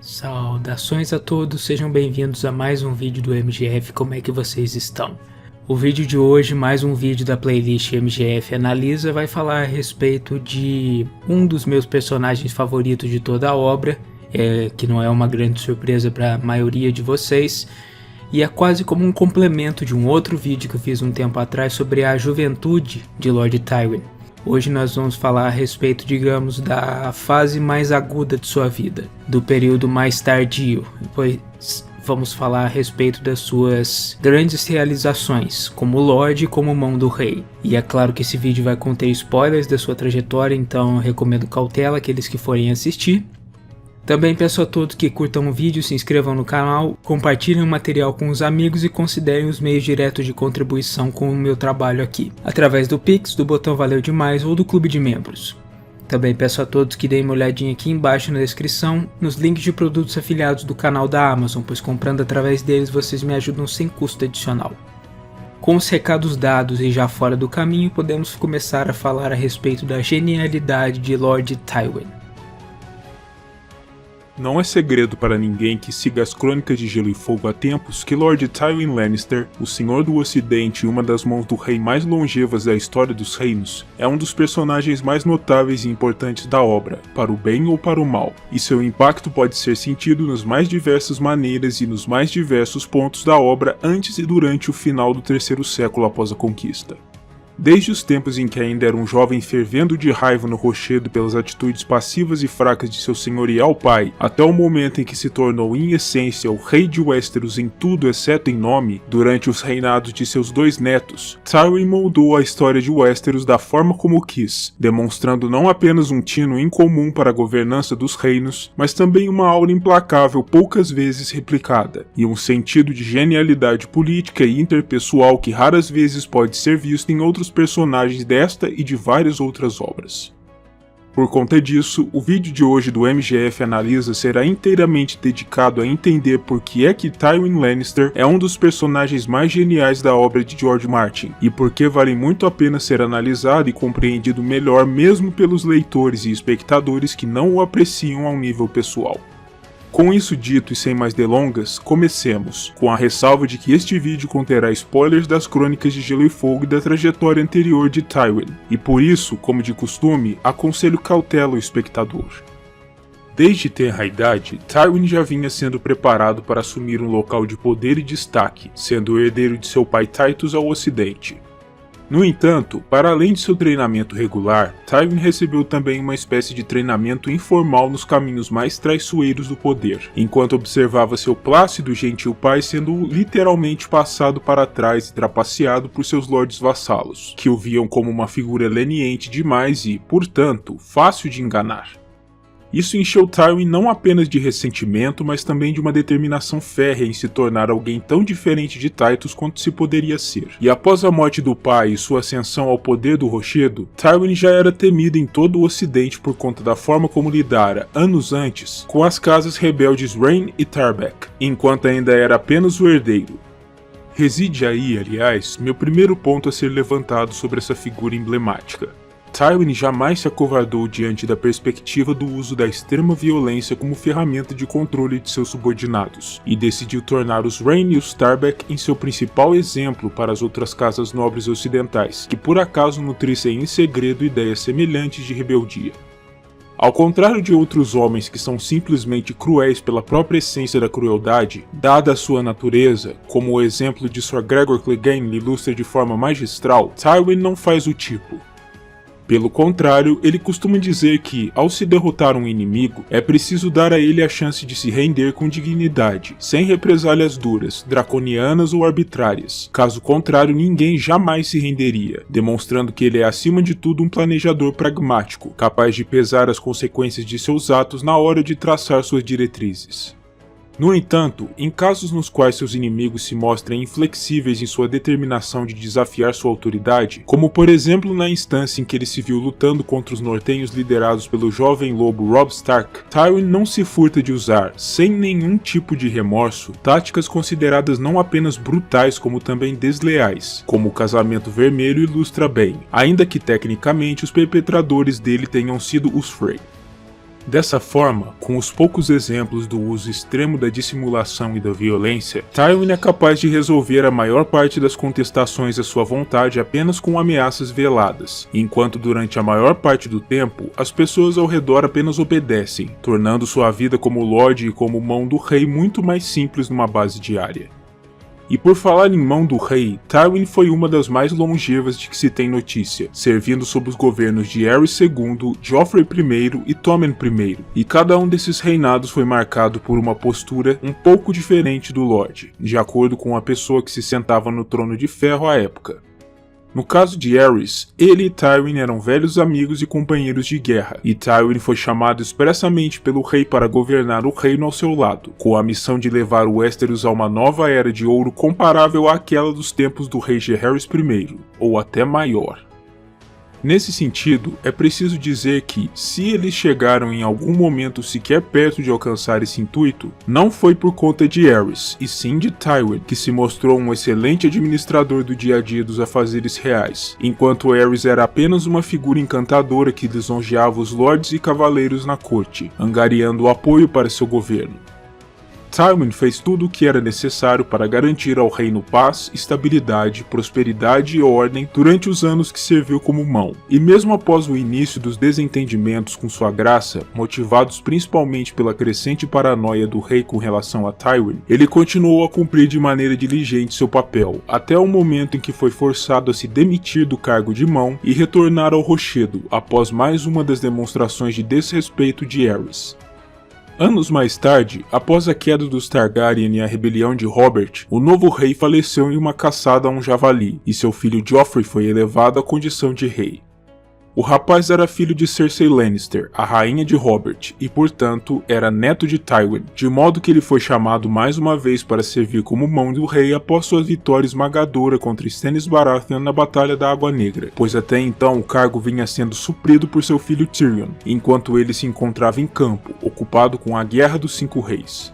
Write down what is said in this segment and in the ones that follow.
Saudações a todos, sejam bem-vindos a mais um vídeo do MGF, como é que vocês estão? O vídeo de hoje, mais um vídeo da playlist MGF Analisa, vai falar a respeito de um dos meus personagens favoritos de toda a obra, que não é uma grande surpresa para a maioria de vocês, e é quase como um complemento de um outro vídeo que eu fiz um tempo atrás sobre a juventude de Lord Tywin. Hoje nós vamos falar a respeito, digamos, da fase mais aguda de sua vida, do período mais tardio. Depois vamos falar a respeito das suas grandes realizações, como Lorde e como Mão do Rei. E é claro que esse vídeo vai conter spoilers da sua trajetória, então eu recomendo cautela àqueles que forem assistir. Também peço a todos que curtam o vídeo, se inscrevam no canal, compartilhem o material com os amigos e considerem os meios diretos de contribuição com o meu trabalho aqui, através do Pix, do botão Valeu Demais ou do Clube de Membros. Também peço a todos que deem uma olhadinha aqui embaixo na descrição, nos links de produtos afiliados do canal da Amazon, pois comprando através deles vocês me ajudam sem custo adicional. Com os recados dados e já fora do caminho, podemos começar a falar a respeito da genialidade de Lord Tywin. Não é segredo para ninguém que siga as Crônicas de Gelo e Fogo há tempos que Lord Tywin Lannister, o Senhor do Ocidente e uma das mãos do rei mais longevas da história dos reinos, é um dos personagens mais notáveis e importantes da obra, para o bem ou para o mal, e seu impacto pode ser sentido nas mais diversas maneiras e nos mais diversos pontos da obra antes e durante o final do terceiro século após a conquista. Desde os tempos em que ainda era um jovem fervendo de raiva no rochedo pelas atitudes passivas e fracas de seu senhorial pai, até o momento em que se tornou em essência o rei de Westeros em tudo exceto em nome, durante os reinados de seus dois netos, Tywin moldou a história de Westeros da forma como quis, demonstrando não apenas um tino incomum para a governança dos reinos, mas também uma aura implacável poucas vezes replicada, e um sentido de genialidade política e interpessoal que raras vezes pode ser visto em outros personagens desta e de várias outras obras. Por conta disso, o vídeo de hoje do MGF Analisa será inteiramente dedicado a entender por que é que Tywin Lannister é um dos personagens mais geniais da obra de George Martin, e por que vale muito a pena ser analisado e compreendido melhor mesmo pelos leitores e espectadores que não o apreciam ao nível pessoal. Com isso dito e sem mais delongas, comecemos, com a ressalva de que este vídeo conterá spoilers das Crônicas de Gelo e Fogo e da trajetória anterior de Tywin, e por isso, como de costume, aconselho cautela ao espectador. Desde tenra idade, Tywin já vinha sendo preparado para assumir um local de poder e destaque, sendo o herdeiro de seu pai Tytos ao ocidente. No entanto, para além de seu treinamento regular, Tywin recebeu também uma espécie de treinamento informal nos caminhos mais traiçoeiros do poder, enquanto observava seu plácido e gentil pai sendo literalmente passado para trás e trapaceado por seus lordes vassalos, que o viam como uma figura leniente demais e, portanto, fácil de enganar. Isso encheu Tywin não apenas de ressentimento, mas também de uma determinação férrea em se tornar alguém tão diferente de Tytos quanto se poderia ser. E após a morte do pai e sua ascensão ao poder do rochedo, Tywin já era temido em todo o ocidente por conta da forma como lidara, anos antes, com as casas rebeldes Rain e Tarbeck, enquanto ainda era apenas o herdeiro. Reside aí, aliás, meu primeiro ponto a ser levantado sobre essa figura emblemática. Tywin jamais se acovardou diante da perspectiva do uso da extrema violência como ferramenta de controle de seus subordinados, e decidiu tornar os Rain e os Tarbeck em seu principal exemplo para as outras casas nobres ocidentais, que por acaso nutrissem em segredo ideias semelhantes de rebeldia. Ao contrário de outros homens que são simplesmente cruéis pela própria essência da crueldade, dada a sua natureza, como o exemplo de Sir Gregor Clegane ilustra de forma magistral, Tywin não faz o tipo. Pelo contrário, ele costuma dizer que, ao se derrotar um inimigo, é preciso dar a ele a chance de se render com dignidade, sem represálias duras, draconianas ou arbitrárias. Caso contrário, ninguém jamais se renderia, demonstrando que ele é acima de tudo um planejador pragmático, capaz de pesar as consequências de seus atos na hora de traçar suas diretrizes. No entanto, em casos nos quais seus inimigos se mostrem inflexíveis em sua determinação de desafiar sua autoridade, como por exemplo na instância em que ele se viu lutando contra os nortenhos liderados pelo jovem lobo Robb Stark, Tywin não se furta de usar, sem nenhum tipo de remorso, táticas consideradas não apenas brutais como também desleais, como o casamento vermelho ilustra bem, ainda que tecnicamente os perpetradores dele tenham sido os Frey. Dessa forma, com os poucos exemplos do uso extremo da dissimulação e da violência, Tywin é capaz de resolver a maior parte das contestações à sua vontade apenas com ameaças veladas, enquanto durante a maior parte do tempo, as pessoas ao redor apenas obedecem, tornando sua vida como Lorde e como mão do rei muito mais simples numa base diária. E por falar em mão do rei, Tywin foi uma das mais longevas de que se tem notícia, servindo sob os governos de Aerys II, Joffrey I e Tommen I, e cada um desses reinados foi marcado por uma postura um pouco diferente do Lorde, de acordo com a pessoa que se sentava no trono de ferro à época. No caso de Aerys, ele e Tywin eram velhos amigos e companheiros de guerra, e Tywin foi chamado expressamente pelo rei para governar o reino ao seu lado, com a missão de levar o Westeros a uma nova era de ouro comparável àquela dos tempos do rei Jaehaerys I, ou até maior. Nesse sentido, é preciso dizer que, se eles chegaram em algum momento sequer perto de alcançar esse intuito, não foi por conta de Aerys, e sim de Tywin, que se mostrou um excelente administrador do dia a dia dos afazeres reais, enquanto Aerys era apenas uma figura encantadora que lisonjeava os lordes e cavaleiros na corte, angariando apoio para seu governo. Tywin fez tudo o que era necessário para garantir ao reino paz, estabilidade, prosperidade e ordem durante os anos que serviu como mão. E mesmo após o início dos desentendimentos com sua graça, motivados principalmente pela crescente paranoia do rei com relação a Tywin, ele continuou a cumprir de maneira diligente seu papel, até o momento em que foi forçado a se demitir do cargo de mão e retornar ao rochedo, após mais uma das demonstrações de desrespeito de Aerys. Anos mais tarde, após a queda dos Targaryen e a rebelião de Robert, o novo rei faleceu em uma caçada a um javali, e seu filho Joffrey foi elevado à condição de rei. O rapaz era filho de Cersei Lannister, a rainha de Robert, e portanto era neto de Tywin, de modo que ele foi chamado mais uma vez para servir como mão do rei após sua vitória esmagadora contra Stannis Baratheon na Batalha da Água Negra, pois até então o cargo vinha sendo suprido por seu filho Tyrion, enquanto ele se encontrava em campo, ocupado com a Guerra dos Cinco Reis.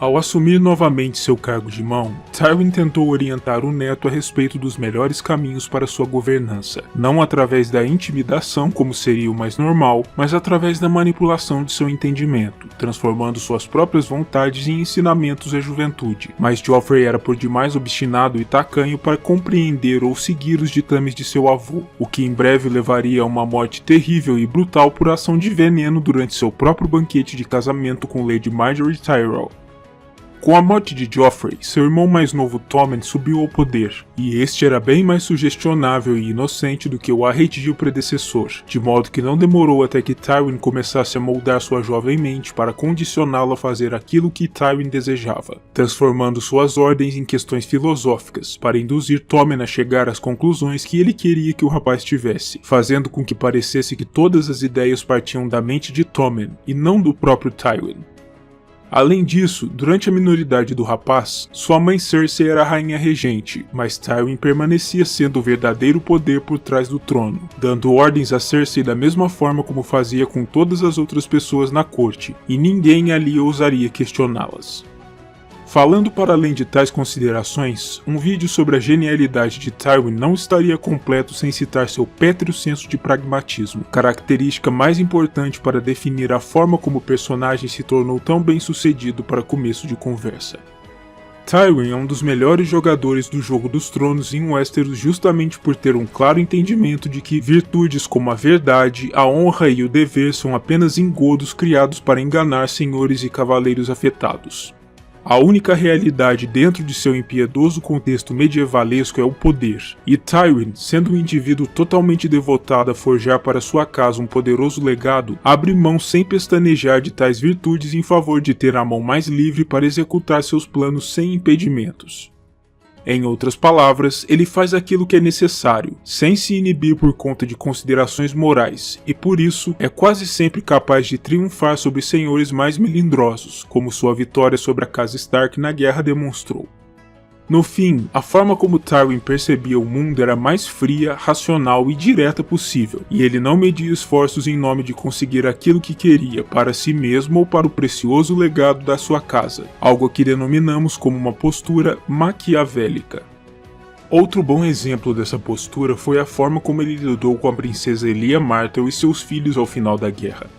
Ao assumir novamente seu cargo de mão, Tywin tentou orientar o neto a respeito dos melhores caminhos para sua governança, não através da intimidação como seria o mais normal, mas através da manipulação de seu entendimento, transformando suas próprias vontades em ensinamentos à juventude. Mas Joffrey era por demais obstinado e tacanho para compreender ou seguir os ditames de seu avô, o que em breve levaria a uma morte terrível e brutal por ação de veneno durante seu próprio banquete de casamento com Lady Margaery Tyrell. Com a morte de Joffrey, seu irmão mais novo Tommen subiu ao poder, e este era bem mais sugestionável e inocente do que o arredio predecessor, de modo que não demorou até que Tywin começasse a moldar sua jovem mente para condicioná-lo a fazer aquilo que Tywin desejava, transformando suas ordens em questões filosóficas, para induzir Tommen a chegar às conclusões que ele queria que o rapaz tivesse, fazendo com que parecesse que todas as ideias partiam da mente de Tommen, e não do próprio Tywin. Além disso, durante a minoridade do rapaz, sua mãe Cersei era a rainha regente, mas Tywin permanecia sendo o verdadeiro poder por trás do trono, dando ordens a Cersei da mesma forma como fazia com todas as outras pessoas na corte, e ninguém ali ousaria questioná-las. Falando para além de tais considerações, um vídeo sobre a genialidade de Tywin não estaria completo sem citar seu pétreo senso de pragmatismo, característica mais importante para definir a forma como o personagem se tornou tão bem sucedido para começo de conversa. Tywin é um dos melhores jogadores do Jogo dos Tronos em Westeros justamente por ter um claro entendimento de que virtudes como a verdade, a honra e o dever são apenas engodos criados para enganar senhores e cavaleiros afetados. A única realidade dentro de seu impiedoso contexto medievalesco é o poder, e Tywin, sendo um indivíduo totalmente devotado a forjar para sua casa um poderoso legado, abre mão sem pestanejar de tais virtudes em favor de ter a mão mais livre para executar seus planos sem impedimentos. Em outras palavras, ele faz aquilo que é necessário, sem se inibir por conta de considerações morais, e por isso é quase sempre capaz de triunfar sobre senhores mais melindrosos, como sua vitória sobre a casa Stark na guerra demonstrou. No fim, a forma como Tywin percebia o mundo era a mais fria, racional e direta possível, e ele não media esforços em nome de conseguir aquilo que queria para si mesmo ou para o precioso legado da sua casa, algo que denominamos como uma postura maquiavélica. Outro bom exemplo dessa postura foi a forma como ele lidou com a princesa Elia Martell e seus filhos ao final da guerra.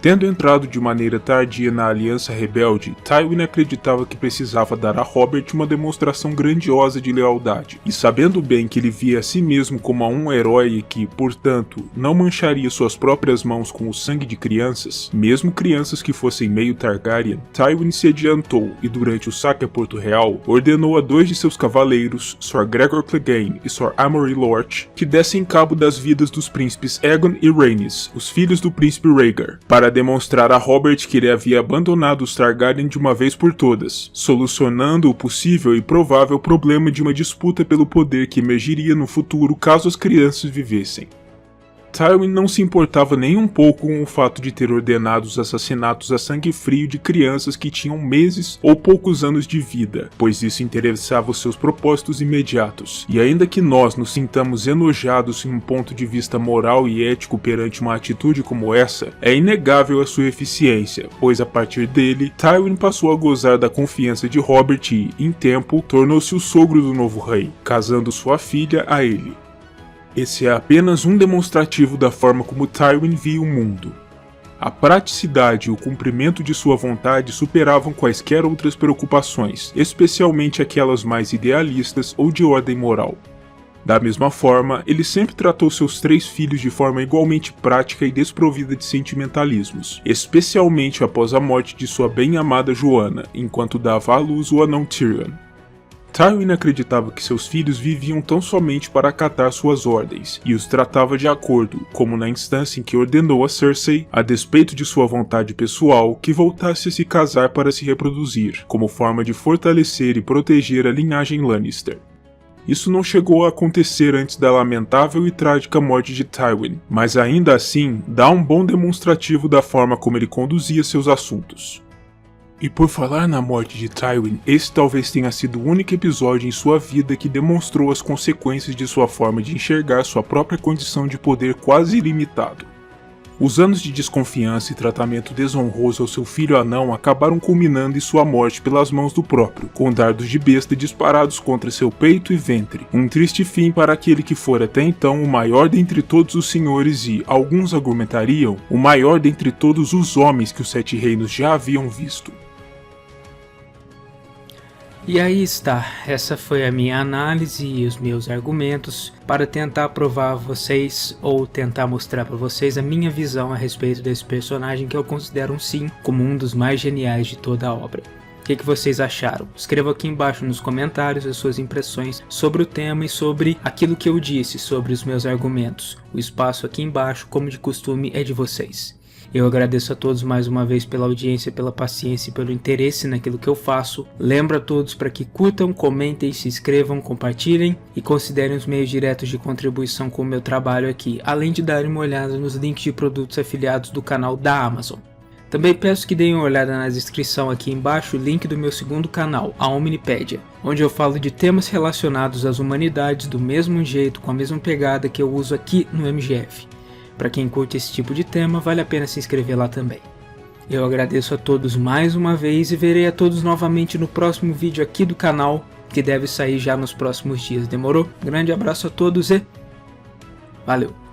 Tendo entrado de maneira tardia na Aliança Rebelde, Tywin acreditava que precisava dar a Robert uma demonstração grandiosa de lealdade, e sabendo bem que ele via a si mesmo como um herói e que, portanto, não mancharia suas próprias mãos com o sangue de crianças, mesmo crianças que fossem meio Targaryen, Tywin se adiantou e, durante o saque a Porto Real, ordenou a 2 de seus cavaleiros, Sir Gregor Clegane e Sir Amory Lort, que dessem cabo das vidas dos príncipes Aegon e Rhaenys, os filhos do príncipe Rhaegar, para demonstrar a Robert que ele havia abandonado os Targaryen de uma vez por todas, solucionando o possível e provável problema de uma disputa pelo poder que emergiria no futuro caso as crianças vivessem. Tywin não se importava nem um pouco com o fato de ter ordenado os assassinatos a sangue frio de crianças que tinham meses ou poucos anos de vida, pois isso interessava os seus propósitos imediatos. E ainda que nós nos sintamos enojados em um ponto de vista moral e ético perante uma atitude como essa, é inegável a sua eficiência, pois a partir dele, Tywin passou a gozar da confiança de Robert e, em tempo, tornou-se o sogro do novo rei, casando sua filha a ele. Esse é apenas um demonstrativo da forma como Tywin via o mundo. A praticidade e o cumprimento de sua vontade superavam quaisquer outras preocupações, especialmente aquelas mais idealistas ou de ordem moral. Da mesma forma, ele sempre tratou seus 3 filhos de forma igualmente prática e desprovida de sentimentalismos, especialmente após a morte de sua bem-amada Joanna, enquanto dava à luz o anão Tyrion. Tywin acreditava que seus filhos viviam tão somente para acatar suas ordens, e os tratava de acordo, como na instância em que ordenou a Cersei, a despeito de sua vontade pessoal, que voltasse a se casar para se reproduzir, como forma de fortalecer e proteger a linhagem Lannister. Isso não chegou a acontecer antes da lamentável e trágica morte de Tywin, mas ainda assim dá um bom demonstrativo da forma como ele conduzia seus assuntos. E por falar na morte de Tywin, esse talvez tenha sido o único episódio em sua vida que demonstrou as consequências de sua forma de enxergar sua própria condição de poder quase ilimitado. Os anos de desconfiança e tratamento desonroso ao seu filho anão acabaram culminando em sua morte pelas mãos do próprio, com dardos de besta disparados contra seu peito e ventre. Um triste fim para aquele que fora até então o maior dentre todos os senhores e, alguns argumentariam, o maior dentre todos os homens que os 7 reinos já haviam visto. E aí está, essa foi a minha análise e os meus argumentos para tentar provar a vocês ou tentar mostrar para vocês a minha visão a respeito desse personagem que eu considero sim como um dos mais geniais de toda a obra. O que vocês acharam? Escreva aqui embaixo nos comentários as suas impressões sobre o tema e sobre aquilo que eu disse, sobre os meus argumentos. O espaço aqui embaixo, como de costume, é de vocês. Eu agradeço a todos mais uma vez pela audiência, pela paciência e pelo interesse naquilo que eu faço. Lembro a todos para que curtam, comentem, se inscrevam, compartilhem e considerem os meios diretos de contribuição com o meu trabalho aqui, além de darem uma olhada nos links de produtos afiliados do canal da Amazon. Também peço que deem uma olhada na descrição aqui embaixo o link do meu segundo canal, a Omnipédia, onde eu falo de temas relacionados às humanidades do mesmo jeito, com a mesma pegada que eu uso aqui no MGF. Para quem curte esse tipo de tema, vale a pena se inscrever lá também. Eu agradeço a todos mais uma vez e verei a todos novamente no próximo vídeo aqui do canal, que deve sair já nos próximos dias, demorou? Grande abraço a todos e valeu!